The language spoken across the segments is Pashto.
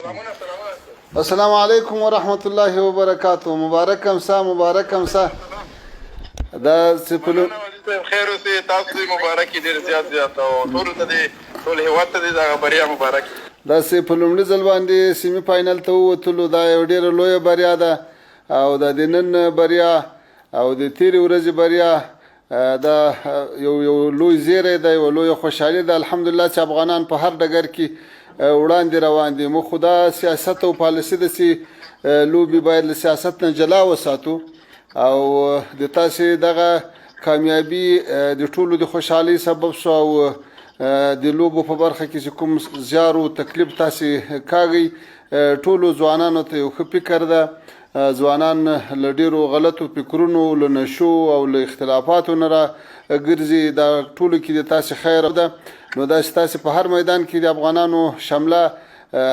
السلام علیکم ورحمت الله وبرکاته. مبارکم سا مبارکم سا. دا سپلو خیر اوسې، تاسو دې مبارک ډېر زیات او ټول ته دې ټول هیواد ته دې دا بریا مبارک. دا په لومړي ځل باندې سیمي فاینل ته ووتلو، دا یو ډېره لویه بریا ده او د نن بریا او د تیرې ورځې بریا دا یو لوی زیری ده، یو لویه خوشحالي ده. الحمدلله چې افغانان په هر ډګر کې وړاندې روان دي. موږ خو دا سیاست او پالیسي ده چې لوبې باید له سیاست نه جلا وساتو او د تاسې دغه کامیابي د ټولو د خوشحالۍ سبب شو او د لوبو په برخه کې چې کوم زیار او تکلیف تاسې کاږئ، ټولو ځوانانو ته یو ښه فکر ده. ځوانان له ډېرو غلطو فکرونو، له نشو او له اختلافاتو نه راګرځي. دا ټولو کې د تاسې خیر ده. نو دا چې تاسې په هر میدان کې د افغانانو شمله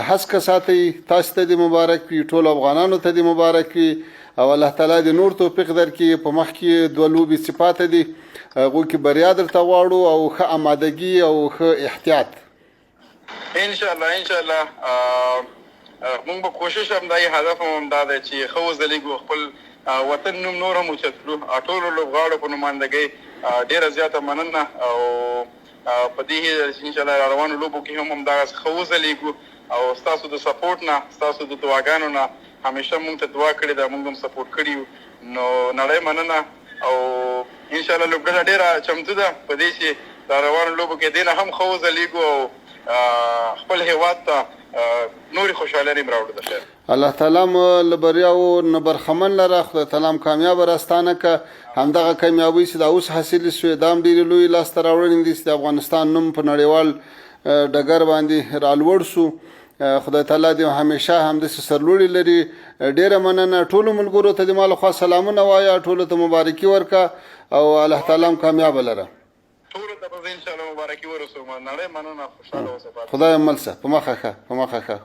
هسکه ساتئ، تاسې ته دې مبارک وي، ټولو افغانانو ته دې مبارک وي او الله تعالی دې نور توفیق درکړي. په مخ کې دوه لوبې چې پاته دي هغو کې بریا درته غواړو او ښه آمادګي او ښه احتیاط. انشاءالله مونږ به کوشش هم دا هدف هم دا دی چې ښه وځلیږو، خپل وطن نوم نور هم اوچت کړو. ټولو لوبغاړو په نمایندګۍ ډېره زیاته مننه او په دې هیله چې انشاءالله روانو لوبو کې هم همدغسې ښه وځلیږو او ستاسو د سپورټ نه، ستاسو د دعاګانو نه همیشه مونږ ته دعا کړې ده، مونږ هم سپورټ کړي یو. نو نړۍ مننه او انشاءالله لوبډله ډېره چمتو ده په دې چې دا روانو لوبو کې دې نه هم ښه وځلیږو او خپل هیواد ته نورې خوشحالۍ هم راوړو. د خیر الله تعالی مو له بریاو نه برخمن لره، خدای تعالی هم کامیابه راستانه که. همدغه کامیابۍ چې دا اوس حاصلې شوې دا هم ډېرې لویې لاسته راوړنې دي چې د افغانستان نوم په نړیوال ډګر باندې رالوړ سو. خدای تعالی دې همیشه همداسې سرلوړي لري. ډېره مننه. ټولو ملګرو ته دې ما له خوا سلامونه وایه، ټولو ته مبارکي ورکړه او الله تعالی هم کامیابه لره. ټولو ته به زه انشاءالله مبارکي ورسوم. نړۍ مننه، خوشحاله اوسه. خدای مل شه. په مخه ښه، په مخه ښه.